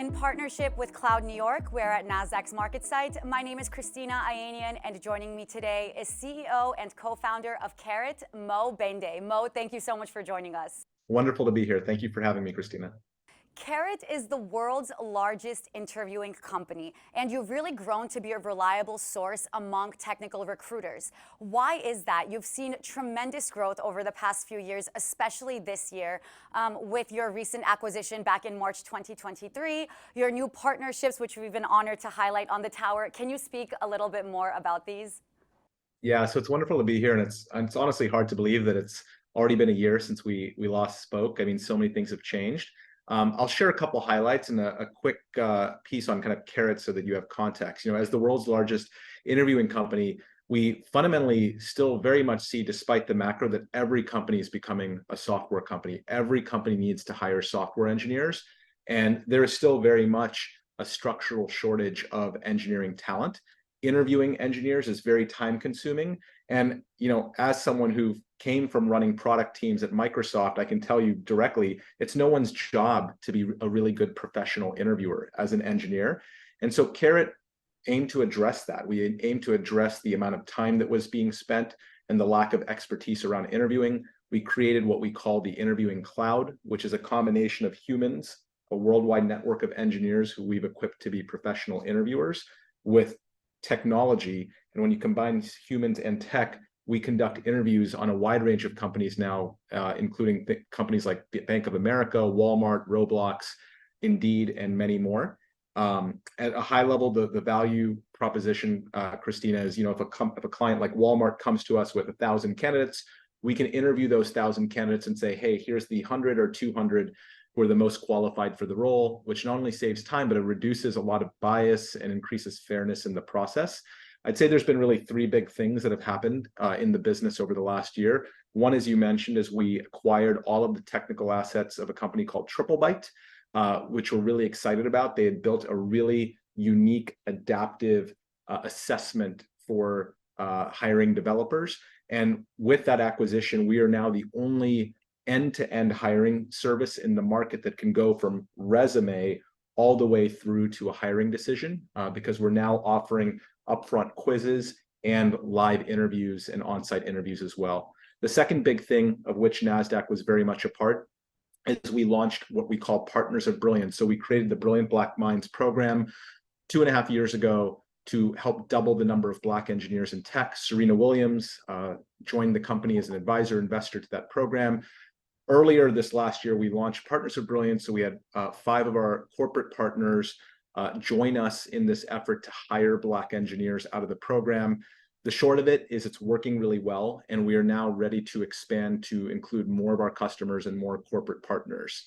In partnership with Cloud New York, we're at Nasdaq's market site. My name is Christina Ayanian, and joining me today is CEO and co-founder of Karat, Mohit Bhende. Mo, thank you so much for joining us. Wonderful to be here. Thank you for having me, Christina. Karat is the world's largest interviewing company, and you've really grown to be a reliable source among technical recruiters. Why is that? You've seen tremendous growth over the past few years, especially this year, with your recent acquisition back in March 2023, your new partnerships, which we've been honored to highlight on the tower. Can you speak a little bit more about these? Yeah, so it's wonderful to be here, and it's honestly hard to believe that it's already been a year since we last spoke. I mean, so many things have changed. I'll share a couple highlights and a quick piece on kind of Karat so that you have context. You know, as the world's largest interviewing company, we fundamentally still very much see, despite the macro, that every company is becoming a software company. Every company needs to hire software engineers, and there is still very much a structural shortage of engineering talent. Interviewing engineers is very time consuming. And, you know, as someone who came from running product teams at Microsoft, I can tell you directly, it's no one's job to be a really good professional interviewer as an engineer. And so Karat aimed to address that. We aimed to address the amount of time that was being spent and the lack of expertise around interviewing. We created what we call the Interviewing Cloud, which is a combination of humans, a worldwide network of engineers who we've equipped to be professional interviewers, with technology. And when you combine humans and tech, we conduct interviews on a wide range of companies now, including companies like Bank of America, Walmart, Roblox, Indeed, and many more. At a high level, the value proposition, Christina, is, you know, if a client like Walmart comes to us with 1,000 candidates, we can interview those 1,000 candidates and say, hey, here's the 100 or 200 who are the most qualified for the role, which not only saves time, but it reduces a lot of bias and increases fairness in the process. I'd say there's been really three big things that have happened in the business over the last year. One, as you mentioned, is we acquired all of the technical assets of a company called TripleByte, which we're really excited about. They had built a really unique, adaptive assessment for hiring developers. And with that acquisition, we are now the only end-to-end hiring service in the market that can go from resume all the way through to a hiring decision, because we're now offering upfront quizzes and live interviews and on-site interviews as well. The second big thing, of which Nasdaq was very much a part, is we launched what we call Partners of Brilliance. So we created the Brilliant Black Minds program 2.5 years ago to help double the number of Black engineers in tech. Serena Williams joined the company as an advisor investor to that program. Earlier this last year, we launched Partners of Brilliance. So we had 5 of our corporate partners join us in this effort to hire Black engineers out of the program. The short of it is it's working really well, and we are now ready to expand to include more of our customers and more corporate partners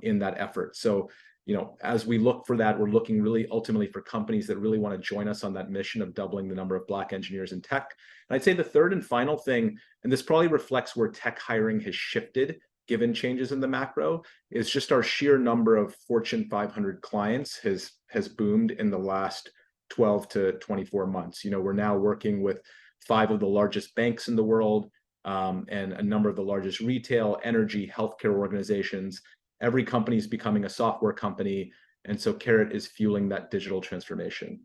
in that effort. So, you know, as we look for that, we're looking really ultimately for companies that really want to join us on that mission of doubling the number of Black engineers in tech. And I'd say the third and final thing, and this probably reflects where tech hiring has shifted given changes in the macro, is just our sheer number of Fortune 500 clients has boomed in the last 12 to 24 months. You know, we're now working with 5 of the largest banks in the world, and a number of the largest retail, energy, healthcare organizations. Every company is becoming a software company, and so Karat is fueling that digital transformation.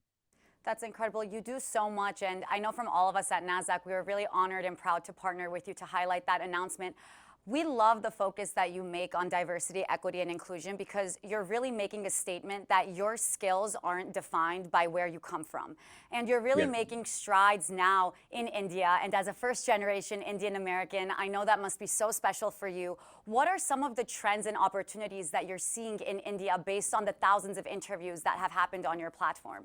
That's incredible. You do so much, and I know from all of us at Nasdaq, we were really honored and proud to partner with you to highlight that announcement. We love the focus that you make on diversity, equity, and inclusion, because you're really making a statement that your skills aren't defined by where you come from. And you're really making strides now in India. And as a first-generation Indian American, I know that must be so special for you. What are some of the trends and opportunities that you're seeing in India based on the thousands of interviews that have happened on your platform?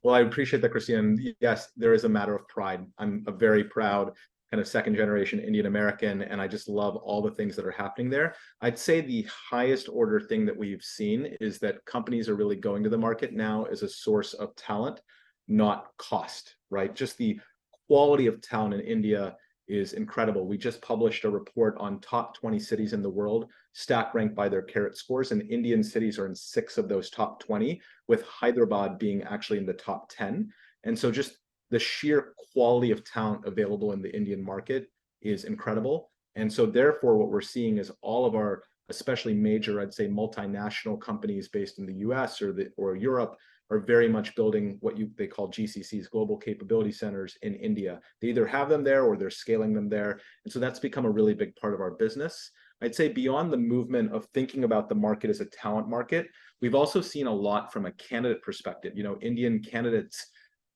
Well, I appreciate that, Christina. And yes, there is a matter of pride. I'm a very proud kind of second-generation Indian American, and I just love all the things that are happening there. I'd say the highest order thing that we've seen is that companies are really going to the market now as a source of talent, not cost, right? Just the quality of talent in India is incredible. We just published a report on top 20 cities in the world, stack ranked by their Karat scores, and Indian cities are in 6 of those top 20, with Hyderabad being actually in the top 10. And so just the sheer quality of talent available in the Indian market is incredible. And so therefore, what we're seeing is all of our especially major, I'd say multinational companies based in the US or Europe, are very much building what they call GCCs, Global Capability Centers in India. They either have them there or they're scaling them there. And so that's become a really big part of our business. I'd say beyond the movement of thinking about the market as a talent market, we've also seen a lot from a candidate perspective. Indian candidates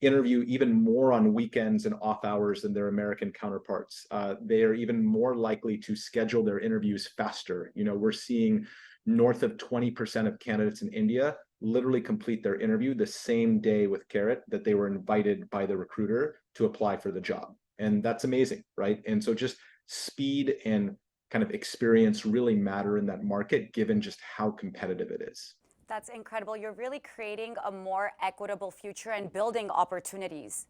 interview even more on weekends and off hours than their American counterparts. They are even more likely to schedule their interviews faster. We're seeing north of 20% of candidates in India literally complete their interview the same day with Karat that they were invited by the recruiter to apply for the job. And that's amazing, right? And so just speed and kind of experience really matter in that market, given just how competitive it is. That's incredible. You're really creating a more equitable future and building opportunities.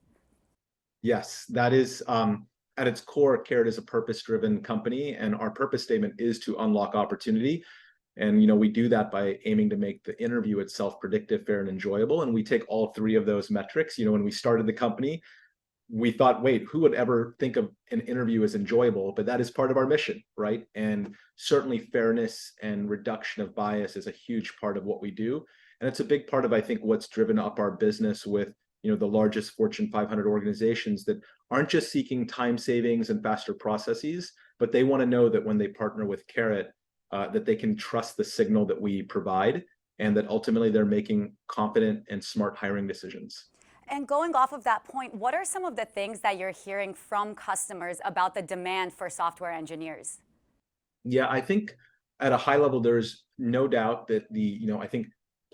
Yes, that is at its core, Karat is a purpose-driven company, and our purpose statement is to unlock opportunity. And we do that by aiming to make the interview itself predictive, fair, and enjoyable. And we take all three of those metrics. When we started the company, we thought, wait, who would ever think of an interview as enjoyable? But that is part of our mission, right? And certainly fairness and reduction of bias is a huge part of what we do. And it's a big part of, I think, what's driven up our business with the largest Fortune 500 organizations that aren't just seeking time savings and faster processes, but they want to know that when they partner with Karat, that they can trust the signal that we provide, and that ultimately they're making confident and smart hiring decisions. And going off of that point, what are some of the things that you're hearing from customers about the demand for software engineers? Yeah, I think at a high level, there's no doubt that I think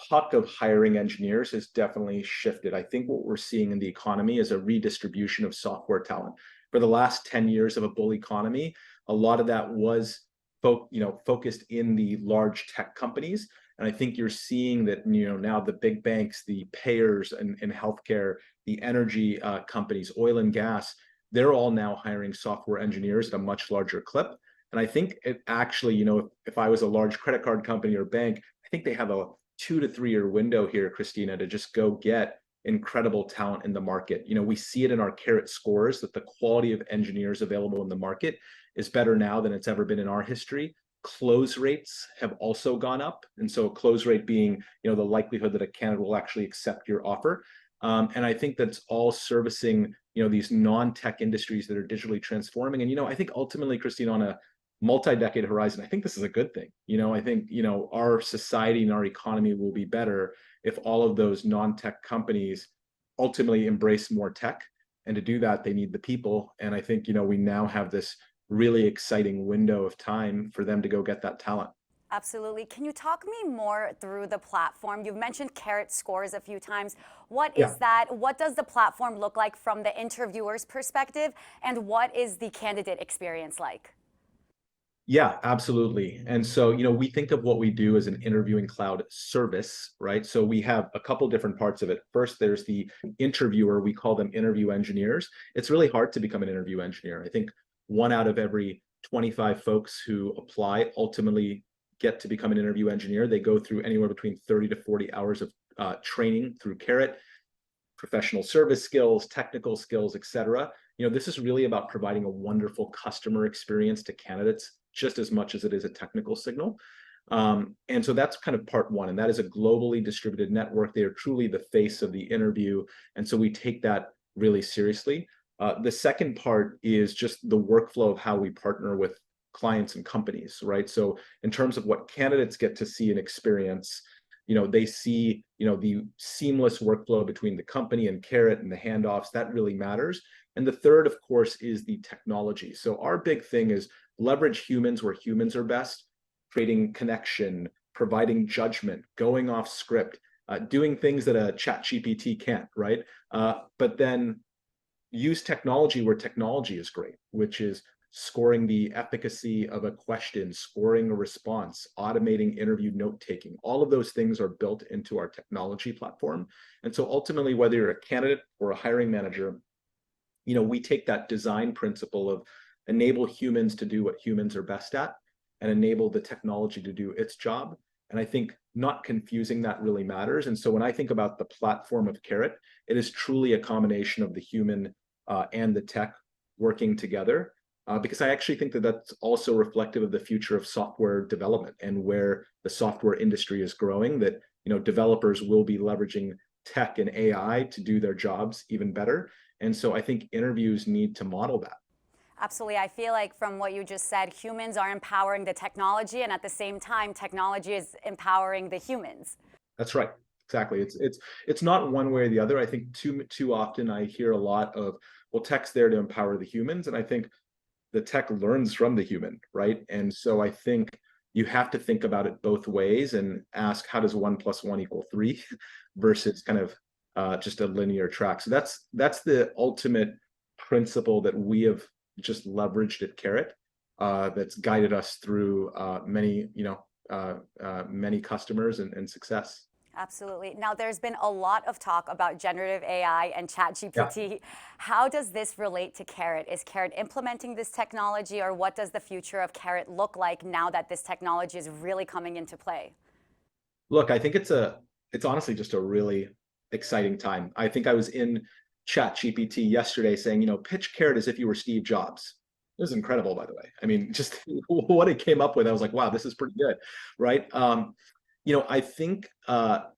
puck of hiring engineers has definitely shifted. I think what we're seeing in the economy is a redistribution of software talent. For the last 10 years of a bull economy, a lot of that was focused in the large tech companies. And I think you're seeing that, now the big banks, the payers in healthcare, the energy companies, oil and gas, they're all now hiring software engineers at a much larger clip. And I think it actually, if I was a large credit card company or bank, I think they have a 2 to 3 year window here, Christina, to just go get incredible talent in the market. We see it in our Karat scores that the quality of engineers available in the market is better now than it's ever been in our history. Close rates have also gone up. And so close rate being, the likelihood that a candidate will actually accept your offer. And I think that's all servicing, these non-tech industries that are digitally transforming. And, I think ultimately, Christine, on a multi-decade horizon, I think this is a good thing. I think, our society and our economy will be better if all of those non-tech companies ultimately embrace more tech. And to do that, they need the people. And I think, we now have this really exciting window of time for them to go get that talent. Absolutely. Can you talk me more through the platform? You've mentioned Karat scores a few times. What is that? What does the platform look like from the interviewer's perspective? And what is the candidate experience like? Yeah, absolutely. And so, we think of what we do as an interviewing cloud service, right? So we have a couple different parts of it. First, there's the interviewer. We call them interview engineers. It's really hard to become an interview engineer. I think 1 out of every 25 folks who apply ultimately get to become an interview engineer. They go through anywhere between 30 to 40 hours of training through Karat, professional service skills, technical skills, et cetera. This is really about providing a wonderful customer experience to candidates just as much as it is a technical signal. And so that's kind of part one. And that is a globally distributed network. They are truly the face of the interview. And so we take that really seriously. The second part is just the workflow of how we partner with clients and companies, right? So in terms of what candidates get to see and experience, they see, the seamless workflow between the company and Karat and the handoffs. That really matters. And the third, of course, is the technology. So our big thing is leverage humans where humans are best, creating connection, providing judgment, going off script, doing things that a ChatGPT can't, right? But then use technology where technology is great, which is scoring the efficacy of a question, scoring a response, automating interview note-taking. All of those things are built into our technology platform. And so ultimately, whether you're a candidate or a hiring manager, we take that design principle of enable humans to do what humans are best at and enable the technology to do its job. And I think not confusing that really matters. And so when I think about the platform of Karat, it is truly a combination of the human and the tech working together. because I actually think that that's also reflective of the future of software development and where the software industry is growing, that developers will be leveraging tech and AI to do their jobs even better. And so I think interviews need to model that. Absolutely. I feel like from what you just said, humans are empowering the technology, and at the same time, technology is empowering the humans. That's right. Exactly. It's not one way or the other. I think too often I hear a lot of, well, tech's there to empower the humans, and I think the tech learns from the human, right? And so I think you have to think about it both ways and ask, how does 1 + 1 = 3 versus kind of just a linear track. So that's the ultimate principle that we have just leveraged at Karat, that's guided us through many customers and success. Absolutely. Now, there's been a lot of talk about generative AI and Yeah. ChatGPT. How does this relate to Karat? Is Karat implementing this technology, or what does the future of Karat look like now that this technology is really coming into play? Look, I think it's honestly just a really exciting time. I think I was in ChatGPT yesterday saying, pitch Karat as if you were Steve Jobs. It was incredible, by the way. I mean, just what it came up with, I was like, wow, this is pretty good, right? I think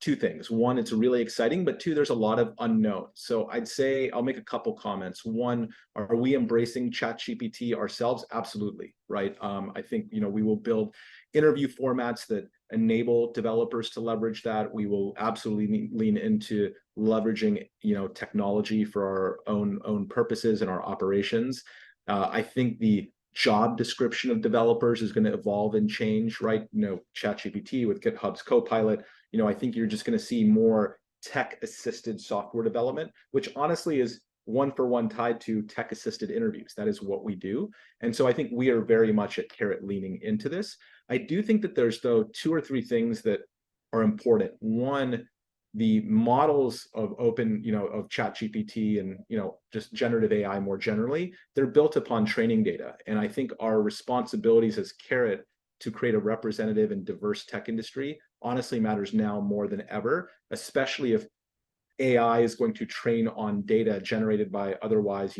two things. One, it's really exciting, but two, there's a lot of unknown. So I'd say I'll make a couple comments. One, are we embracing ChatGPT ourselves? Absolutely, right? I think we will build interview formats that enable developers to leverage that. We will absolutely lean into leveraging technology for our own purposes and our operations. I think the job description of developers is going to evolve and change, right? ChatGPT with GitHub's Copilot, I think you're just going to see more tech-assisted software development, which honestly is one-for-one tied to tech-assisted interviews. That is what we do. And so I think we are very much at Karat leaning into this. I do think that there's, though, 2 or 3 things that are important. One, the models of of ChatGPT and just generative AI more generally, they're built upon training data. And I think our responsibilities as Karat to create a representative and diverse tech industry honestly matters now more than ever, especially if AI is going to train on data generated by otherwise,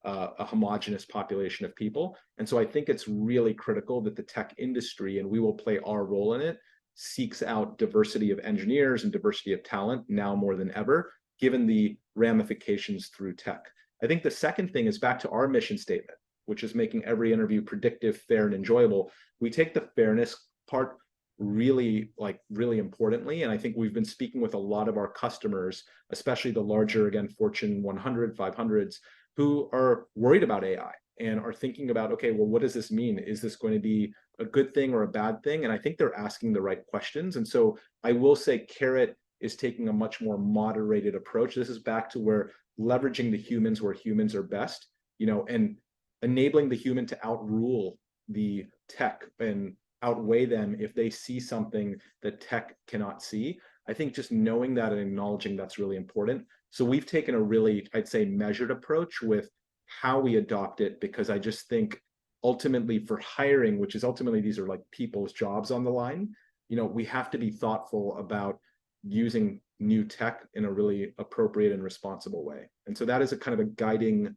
a homogenous population of people. And so I think it's really critical that the tech industry, and we will play our role in it, seeks out diversity of engineers and diversity of talent now more than ever, given the ramifications through tech. I think the second thing is back to our mission statement, which is making every interview predictive, fair, and enjoyable. We take the fairness part really importantly. And I think we've been speaking with a lot of our customers, especially the larger, again, Fortune 100, 500s, who are worried about AI and are thinking about, okay, well, what does this mean? Is this going to be a good thing or a bad thing? And I think they're asking the right questions. And so I will say Karat is taking a much more moderated approach. This is back to where leveraging the humans where humans are best, and enabling the human to outrule the tech and outweigh them if they see something that tech cannot see. I think just knowing that and acknowledging that's really important. So we've taken a really, I'd say, measured approach with how we adopt it, because I just think ultimately for hiring, which is ultimately these are like people's jobs on the line, we have to be thoughtful about using new tech in a really appropriate and responsible way. And so that is a kind of a guiding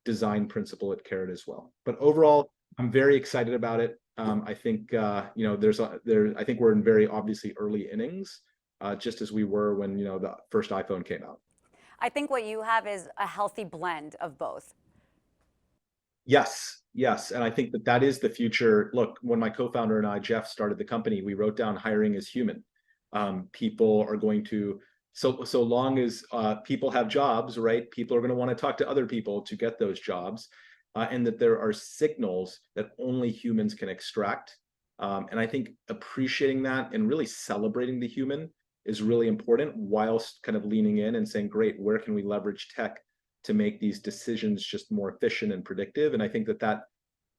design principle at Karat as well. But overall, I'm very excited about it. I think I think we're in very obviously early innings, just as we were when the first iPhone came out. I think what you have is a healthy blend of both. Yes, yes. And I think that is the future. Look, when my co-founder and I, Jeff, started the company, we wrote down hiring is human. People are going to, so long as people have jobs, right? People are going to want to talk to other people to get those jobs, and that there are signals that only humans can extract. And I think appreciating that and really celebrating the human is really important, whilst kind of leaning in and saying, great, where can we leverage tech to make these decisions just more efficient and predictive? And I think that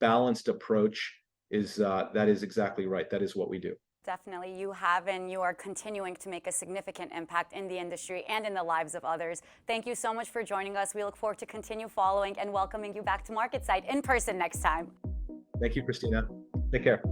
balanced approach is that is exactly right. That is what we do. Definitely, you have, and you are continuing to make a significant impact in the industry and in the lives of others. Thank you so much for joining us. We look forward to continue following and welcoming you back to MarketSite in person next time. Thank you, Christina. Take care.